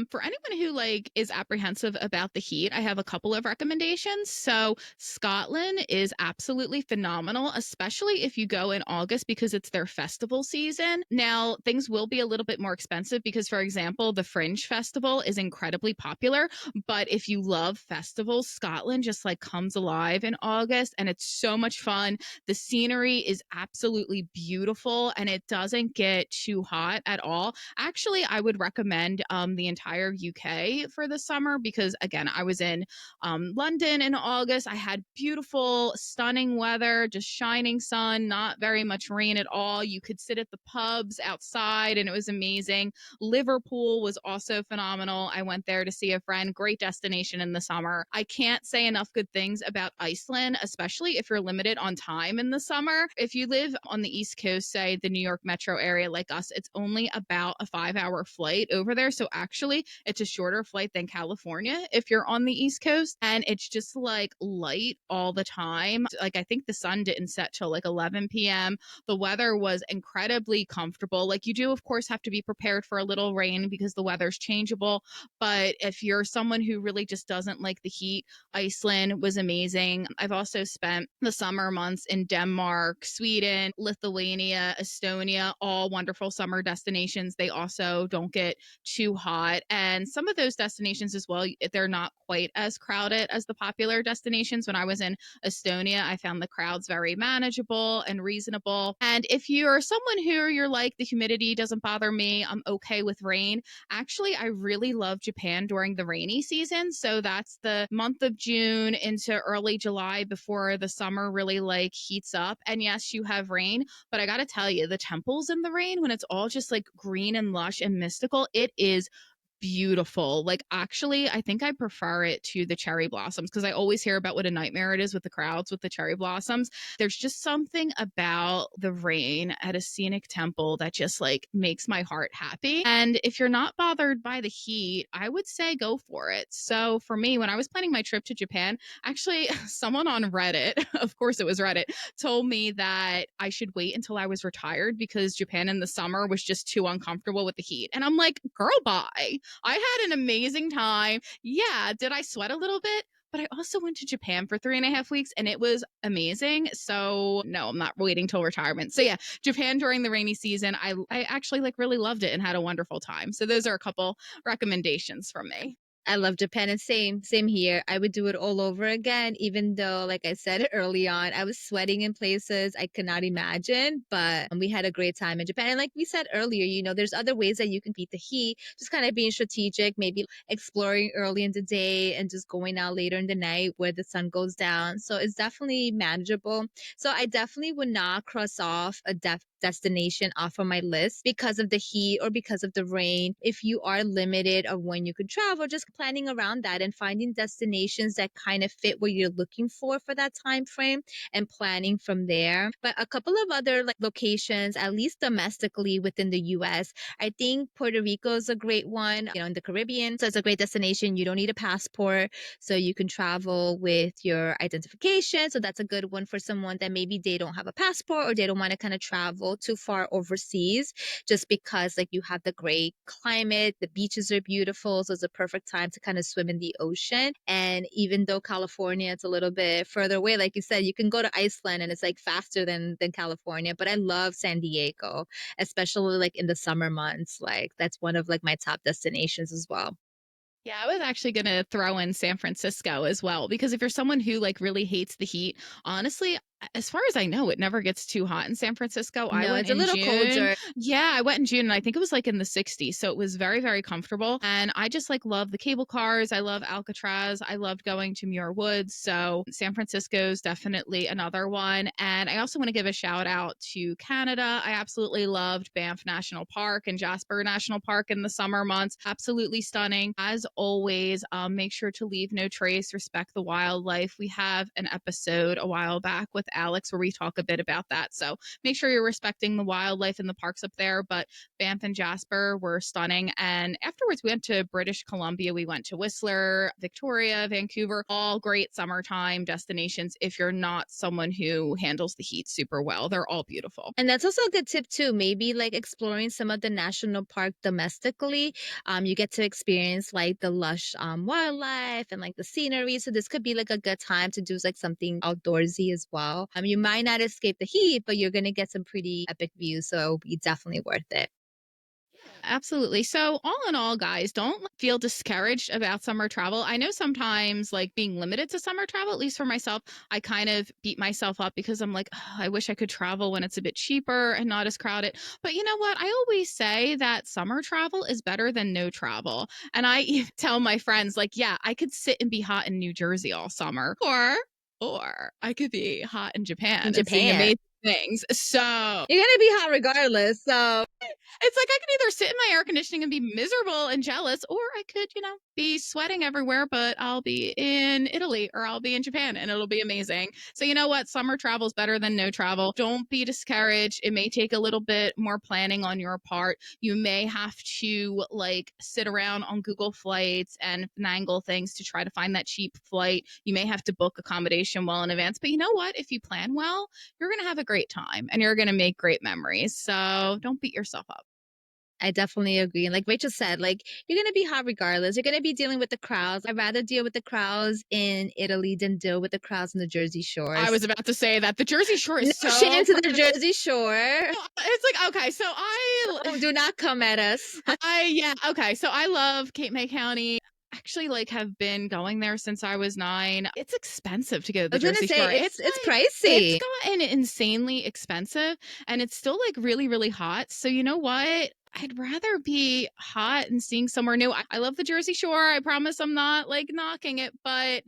for anyone who like is apprehensive about the heat, I have a couple of recommendations. So, Scotland is absolutely phenomenal, especially if you go in August because it's their festival season. Now, things will be a little bit more expensive because, for example, the Fringe Festival is incredibly popular. But if you love festivals, Scotland just like comes alive in August and it's so much fun. The scenery is absolutely beautiful and it doesn't get too hot at all. Actually, I would recommend the entire UK for the summer because, again, I was in London in August. I had beautiful, stunning weather, just shining sun, not very much rain at all. You could sit at the pubs outside, and it was amazing. Liverpool was also phenomenal. I went there to see a friend. Great destination in the summer. I can't say enough good things about Iceland, especially if you're limited on time in the summer. If you live on the East Coast, say the New York metro area like us, it's only about a 5 hour flight over there. So actually, it's a shorter flight than California if you're on the East Coast. And it's just like light all the time. Like, I think the sun didn't set till like 11 p.m. The weather was incredibly comfortable. Like, you do, of course, have to be prepared for a little rain because the weather's changeable. But if you're someone who really just doesn't like the heat, Iceland was amazing. I've also spent the summer months in Denmark, Sweden, Lithuania, Estonia, all wonderful summer destinations. They also don't get too hot. And some of those destinations as well, they're not quite as crowded as the popular destinations. When I was in Estonia, I found the crowds very manageable and reasonable. And if you're someone who you're like, the humidity doesn't bother me, I'm okay with rain. Actually, I really love Japan during the rainy season. So that's the month of June into early July before the summer really like heats up. And yes, you have rain, but I got to tell you, the temples in the rain, when it's all just like green and lush and mystical, it is beautiful. Like, actually, I think I prefer it to the cherry blossoms because I always hear about what a nightmare it is with the crowds with the cherry blossoms. There's just something about the rain at a scenic temple that just like makes my heart happy. And if you're not bothered by the heat, I would say go for it. So for me, when I was planning my trip to Japan, actually, someone on Reddit, of course it was Reddit, told me that I should wait until I was retired because Japan in the summer was just too uncomfortable with the heat. And I'm like, girl, bye. I had an amazing time. Yeah, did I sweat a little bit? But I also went to Japan for 3.5 weeks and it was amazing. So no, I'm not waiting till retirement. So yeah, Japan during the rainy season, I actually like really loved it and had a wonderful time. So those are a couple recommendations from me. I love Japan and same here. I would do it all over again, even though, like I said early on, I was sweating in places I could not imagine. But we had a great time in Japan. And like we said earlier, there's other ways that you can beat the heat, just kind of being strategic, maybe exploring early in the day and just going out later in the night where the sun goes down. So it's definitely manageable. So I definitely would not cross off a destination off of my list because of the heat or because of the rain. If you are limited of when you could travel, just planning around that and finding destinations that kind of fit what you're looking for that time frame and planning from there. But a couple of other like locations, at least domestically within the US, I think Puerto Rico is a great one, in the Caribbean. So it's a great destination. You don't need a passport, so you can travel with your identification. So that's a good one for someone that maybe they don't have a passport or they don't want to kind of travel too far overseas just because like you have the great climate, the beaches are beautiful, so it's a perfect time to kind of swim in the ocean. And even though California it's a little bit further away, like you said, you can go to Iceland and it's like faster than California. But I love San Diego, especially like in the summer months. Like that's one of like my top destinations as well. Yeah, I was actually gonna throw in San Francisco as well because if you're someone who like really hates the heat, honestly, as far as I know, it never gets too hot in San Francisco. I No, went it's a in little June. colder. Yeah, I went in June and I think it was like in the 60s. So it was very, very comfortable. And I just like love the cable cars. I love Alcatraz. I loved going to Muir Woods. So San Francisco's definitely another one. And I also want to give a shout out to Canada. I absolutely loved Banff National Park and Jasper National Park in the summer months. Absolutely stunning. As always, make sure to leave no trace, respect the wildlife. We have an episode a while back with Alex where we talk a bit about that. So make sure you're respecting the wildlife in the parks up there. But Banff and Jasper were stunning. And afterwards, we went to British Columbia. We went to Whistler, Victoria, Vancouver, all great summertime destinations if you're not someone who handles the heat super well. They're all beautiful. And that's also a good tip too. Maybe like exploring some of the national park domestically. You get to experience like the lush wildlife and like the scenery. So this could be like a good time to do like something outdoorsy as well. You might not escape the heat, but you're gonna get some pretty epic views. So it'll be definitely worth it. Absolutely. So, all in all, guys, don't feel discouraged about summer travel. I know sometimes, like being limited to summer travel, at least for myself, I kind of beat myself up because I'm like, "Oh, I wish I could travel when it's a bit cheaper and not as crowded." But you know what? I always say that summer travel is better than no travel. And I even tell my friends, like, yeah, I could sit and be hot in New Jersey all summer, or I could be hot in In Japan and seeing Japan, amazing things. So, you're gonna be hot regardless. So it's like I could either sit in my air conditioning and be miserable and jealous, or I could, be sweating everywhere, but I'll be in Italy or I'll be in Japan and it'll be amazing. So, you know what? Summer travel is better than no travel. Don't be discouraged. It may take a little bit more planning on your part. You may have to like sit around on Google Flights and finagle things to try to find that cheap flight. You may have to book accommodation well in advance. But you know what? If you plan well, you're going to have a great time and you're going to make great memories. So don't beat yourself up. I definitely agree. And like Rachel said, like you're gonna be hot regardless. You're gonna be dealing with the crowds. I'd rather deal with the crowds in Italy than deal with the crowds in the Jersey I Shores. was about to say that the Jersey Shore is No so shame to the crowded. Jersey Shore. It's like okay, so Oh, do not come at us. I yeah, okay, so I love Cape May County. Actually, like have been going there since I was 9. It's expensive to go to I the was gonna Jersey say Shore. it's It's pricey. gotten insanely expensive and it's still like really, really hot. So you know what? I'd rather be hot and seeing somewhere new. I love the Jersey Shore. I promise I'm not like knocking it, but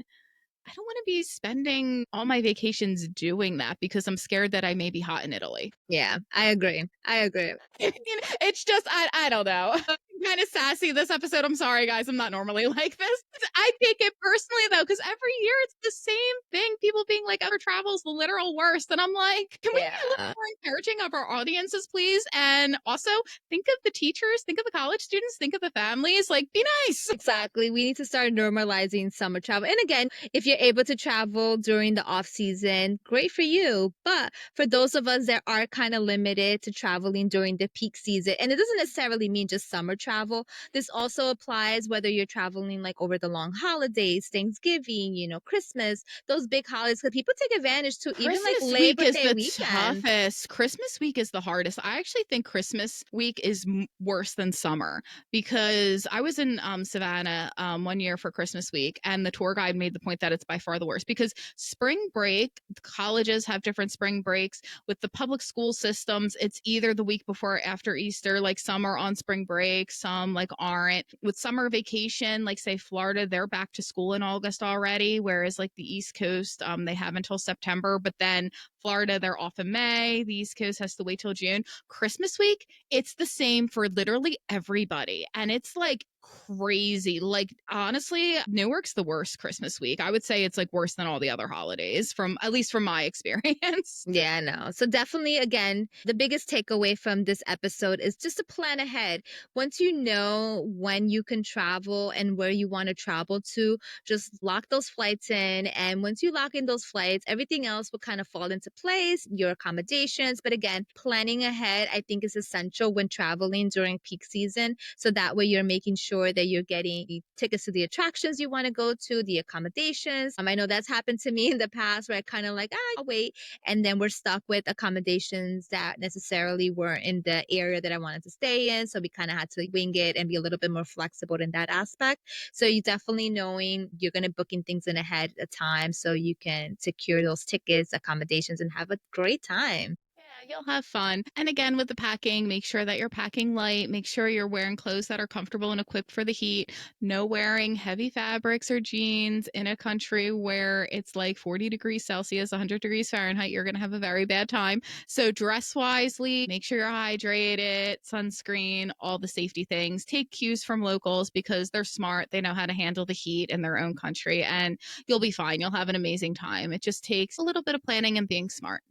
I don't want to be spending all my vacations doing that because I'm scared that I may be hot in Italy. Yeah, I agree. I agree. It's just I don't know. I'm kind of sassy this episode. I'm sorry, guys. I'm not normally like this. I take it personally though, because every year it's the same thing. People being like, "Ever travel's the literal worst," and I'm like, "Can we be a little Yeah. more encouraging of our audiences, please?" And also think of the teachers, think of the college students, think of the families. Like, be nice. Exactly. We need to start normalizing summer travel. And again, if you're able to travel during the off season, great for you. But for those of us that are kind of limited to traveling during the peak season, and it doesn't necessarily mean just summer travel. travel. This also applies whether you're traveling like over the long holidays, Thanksgiving, Christmas, those big holidays, because people take advantage to even like Christmas week Labor is Day the weekend. toughest. Christmas week is the hardest. I actually think Christmas week is worse than summer because I was in Savannah one year for Christmas week, and the tour guide made the point that it's by far the worst because spring break, colleges have different spring breaks. With the public school systems, it's either the week before or after Easter, like some are on spring break, some like aren't. With summer vacation, like say Florida, they're back to school in August already, whereas like the East Coast, they have until September, but then Florida, they're off in May. The East Coast has to wait till June. Christmas week, it's the same for literally everybody. And it's like crazy. Like, honestly, Newark's the worst Christmas week. I would say it's like worse than all the other holidays, from at least from my experience. Yeah, no. So definitely, again, the biggest takeaway from this episode is just to plan ahead. Once you know when you can travel and where you want to travel to, just lock those flights in. And once you lock in those flights, everything else will kind of fall into place, your accommodations. But again, planning ahead, I think, is essential when traveling during peak season. So that way you're making sure that you're getting the tickets to the attractions you want to go to, the accommodations. I know that's happened to me in the past where I kind of like, I'll wait, and then we're stuck with accommodations that necessarily weren't in the area that I wanted to stay in. So we kind of had to wing it and be a little bit more flexible in that aspect. So you definitely knowing you're going to booking things in ahead of time so you can secure those tickets, accommodations, and have a great time. Yeah, you'll have fun. And again, with the packing, make sure that you're packing light. Make sure you're wearing clothes that are comfortable and equipped for the heat. No wearing heavy fabrics or jeans in a country where it's like 40 degrees Celsius, 100 degrees Fahrenheit. You're going to have a very bad time. So dress wisely, make sure you're hydrated, sunscreen, all the safety things. Take cues from locals because they're smart. They know how to handle the heat in their own country, and you'll be fine. You'll have an amazing time. It just takes a little bit of planning and being smart.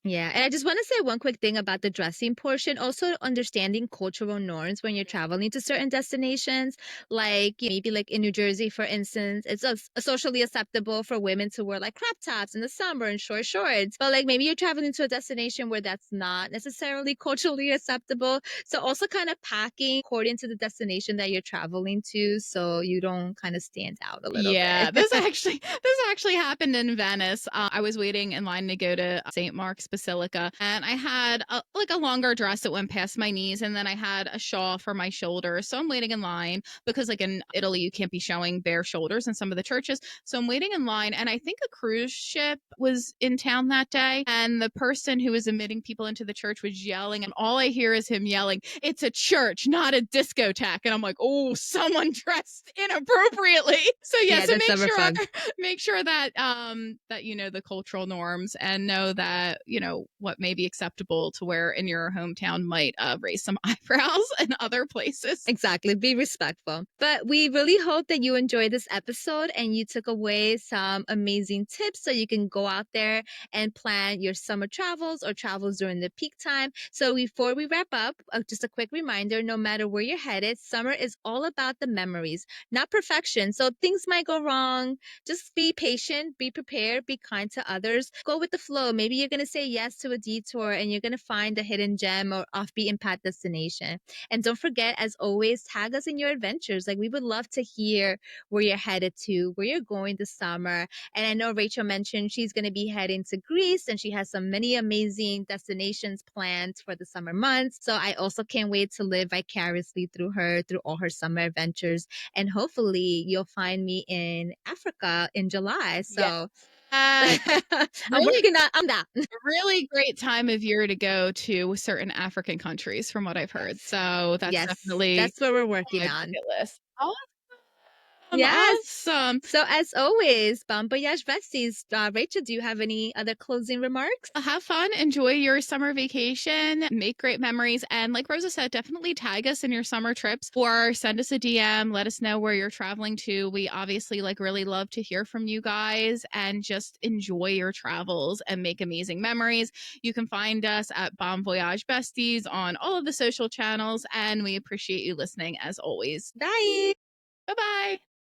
Yeah, and I just want to say one quick thing about the dressing portion. Also, understanding cultural norms when you're traveling to certain destinations, like maybe like in New Jersey, for instance, it's socially acceptable for women to wear like crop tops in the summer and short shorts. But like maybe you're traveling to a destination where that's not necessarily culturally acceptable. So also kind of packing according to the destination that you're traveling to, so you don't kind of stand out a little Yeah, bit. this actually happened in Venice. I was waiting in line to go to St. Mark's Basilica, and I had like a longer dress that went past my knees, and then I had a shawl for my shoulders. So I'm waiting in line because, like in Italy, you can't be showing bare shoulders in some of the churches. So I'm waiting in line, and I think a cruise ship was in town that day, and the person who was admitting people into the church was yelling, and all I hear is him yelling, "It's a church, not a discotheque." And I'm like, "Oh, someone dressed inappropriately." So yeah, Yeah, so that's never fun. make sure that that you know the cultural norms and know that you know what may be acceptable to wear in your hometown might raise some eyebrows in other places. Exactly. Be respectful. But we really hope that you enjoyed this episode and you took away some amazing tips so you can go out there and plan your summer travels or travels during the peak time. So before we wrap up, just a quick reminder, no matter where you're headed, summer is all about the memories, not perfection. So things might go wrong. Just be patient, be prepared, be kind to others. Go with the flow. Maybe you're going to say yes to a detour and you're going to find a hidden gem or offbeat path destination. And don't forget, as always, tag us in your adventures. Like, we would love to hear where you're headed to, where you're going this summer. And I know Rachel mentioned she's going to be heading to Greece and she has some many amazing destinations planned for the summer months. So I also can't wait to live vicariously through her, through all her summer adventures. And hopefully you'll find me in Africa in July. Yeah, So uh, I'm really working on that. really great time of year to go to certain African countries from what I've heard. Yes. So that's Yes. definitely That's what we're on working my on. bucket list. Awesome, Yes. awesome. So as always, bon voyage besties. Rachel, do you have any other closing remarks? Have fun, enjoy your summer vacation, make great memories, and like Rosa said, definitely tag us in your summer trips or send us a DM, let us know where you're traveling to. We obviously like really love to hear from you guys and just enjoy your travels and make amazing memories. You can find us at Bon Voyage Besties on all of the social channels, and we appreciate you listening as always. Bye. Bye-bye.